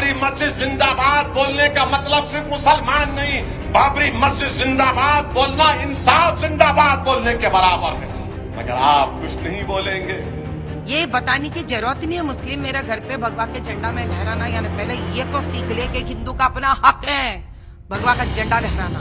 बाबरी मस्जिद जिंदाबाद बोलने का मतलब सिर्फ मुसलमान नहीं, बाबरी मस्जिद जिंदाबाद बोलना इंसाफ जिंदाबाद बोलने के बराबर है। मगर आप कुछ नहीं बोलेंगे। ये बताने की जरूरत नहीं है मुस्लिम मेरा घर पे भगवा के झंडा में लहराना, यानी पहले ये तो सीख ले कि हिंदू का अपना हक है भगवा का झंडा लहराना।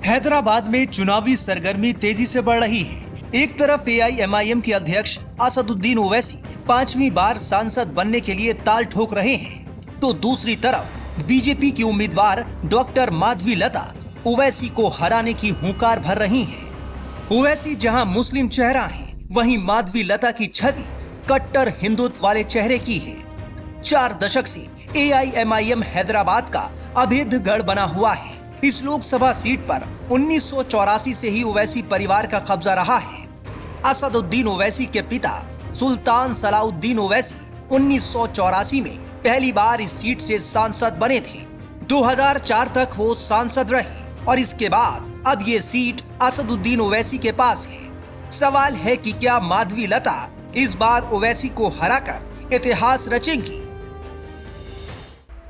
हैदराबाद में चुनावी सरगर्मी तेजी से बढ़ रही है। एक तरफ AIMIM के अध्यक्ष असदुद्दीन ओवैसी 5वीं बार सांसद बनने के लिए ताल ठोक रहे हैं, तो दूसरी तरफ बीजेपी की उम्मीदवार डॉक्टर माधवी लता ओवैसी को हराने की हुंकार भर रही हैं। ओवैसी जहां मुस्लिम चेहरा है, वहीं माधवी लता की छवि कट्टर हिंदुत्व वाले चेहरे की है। 4 दशक से AIMIM हैदराबाद का अभेद्य गढ़ बना हुआ है। इस लोकसभा सीट पर 1984 से ही ओवैसी परिवार का कब्जा रहा है। असदुद्दीन ओवैसी के पिता सुल्तान सलाउद्दीन ओवैसी 1984 में पहली बार इस सीट से सांसद बने थे। 2004 तक वो सांसद रहे और इसके बाद अब ये सीट असदुद्दीन ओवैसी के पास है। सवाल है कि क्या माधवी लता इस बार ओवैसी को हराकर इतिहास रचेंगी?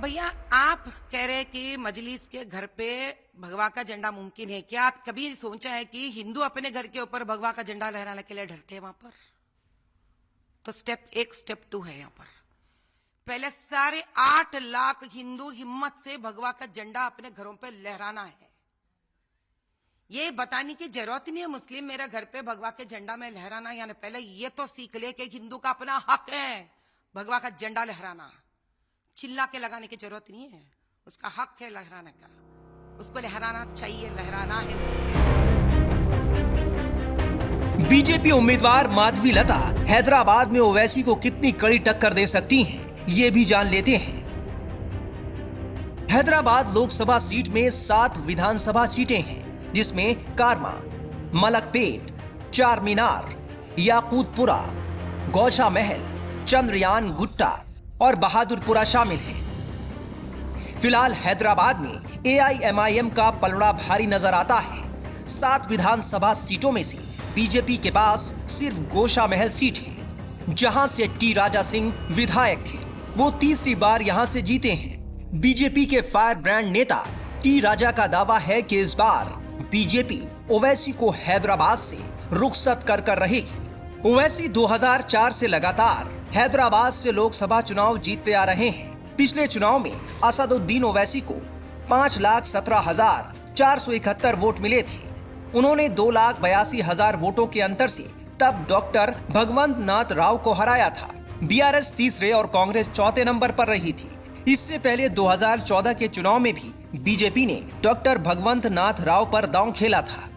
भैया आप कह रहे कि मजलिस के घर पे भगवा का झंडा मुमकिन है, क्या आप कभी सोचा है कि हिंदू अपने घर के ऊपर भगवा का झंडा लहराने के लिए डरते हैं वहां पर? तो स्टेप 1 स्टेप 2 है यहाँ पर। पहले 8.5 लाख हिंदू हिम्मत से भगवा का झंडा अपने घरों पे लहराना है। ये बताने की जरूरत नहीं है मुस्लिम मेरा घर पे भगवा के झंडा में लहराना, यानी पहले ये तो सीख ले कि हिंदू का अपना हक है भगवा का झंडा लहराना। चिल्ला के लगाने की जरूरत नहीं है, उसका हक है लहराने का, उसको लहराना चाहिए, लहराना है उसको। बीजेपी उम्मीदवार माधवी लता हैदराबाद में ओवैसी को कितनी कड़ी टक्कर दे सकती हैं, ये भी जान लेते हैं। हैदराबाद लोकसभा सीट में 7 विधानसभा सीटें हैं, जिसमें कारमा, मलकपेट, चार मीनार, याकूतपुरा, गौशा महल, चंद्रयान गुट्टा और बहादुरपुरा शामिल हैं। फिलहाल हैदराबाद में AIMIM का पलड़ा भारी नजर आता है। 7 विधानसभा सीटों में से बीजेपी के पास सिर्फ गौशा महल सीट है, जहां से टी राजा सिंह विधायक थे। वो तीसरी बार यहां से जीते हैं। बीजेपी के फायर ब्रांड नेता टी राजा का दावा है कि इस बार बीजेपी ओवैसी को हैदराबाद से रुखसत कर रहेगी। ओवैसी 2004 से लगातार हैदराबाद से लोकसभा चुनाव जीतते आ रहे हैं। पिछले चुनाव में असदुद्दीन ओवैसी को 5,17,471 वोट मिले थे। उन्होंने 2,82,000 वोटों के अंतर से तब डॉक्टर भगवंत नाथ राव को हराया था। BRS तीसरे और कांग्रेस चौथे नंबर पर रही थी। इससे पहले 2014 के चुनाव में भी बीजेपी ने डॉक्टर भगवंत नाथ राव पर दांव खेला था।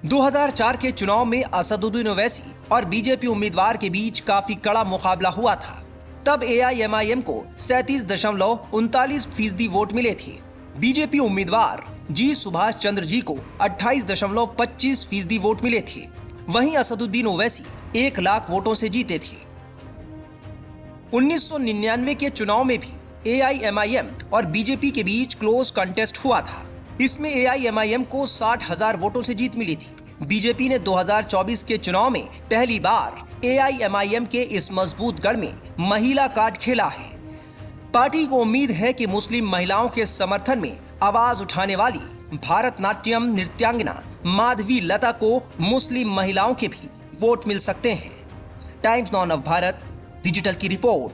2004 के चुनाव में असदुद्दीन ओवैसी और बीजेपी उम्मीदवार के बीच काफी कड़ा मुकाबला हुआ था। तब AIMIM को 37.39% वोट मिले थे। बीजेपी उम्मीदवार जी सुभाष चंद्र जी को 28.25% वोट मिले थे। वहीं असदुद्दीन ओवैसी 1 लाख वोटों से जीते थे। 1999 के चुनाव में भी AIMIM और बीजेपी के बीच क्लोज कंटेस्ट हुआ था। इसमें AIMIM को 60,000 वोटों से जीत मिली थी। बीजेपी ने 2024 के चुनाव में पहली बार AIMIM के इस मजबूत गढ़ में महिला कार्ड खेला है। पार्टी को उम्मीद है कि मुस्लिम महिलाओं के समर्थन में आवाज उठाने वाली भारतनाट्यम नृत्यांगना माधवी लता को मुस्लिम महिलाओं के भी वोट मिल सकते हैं। Times now of Bharat digital की रिपोर्ट।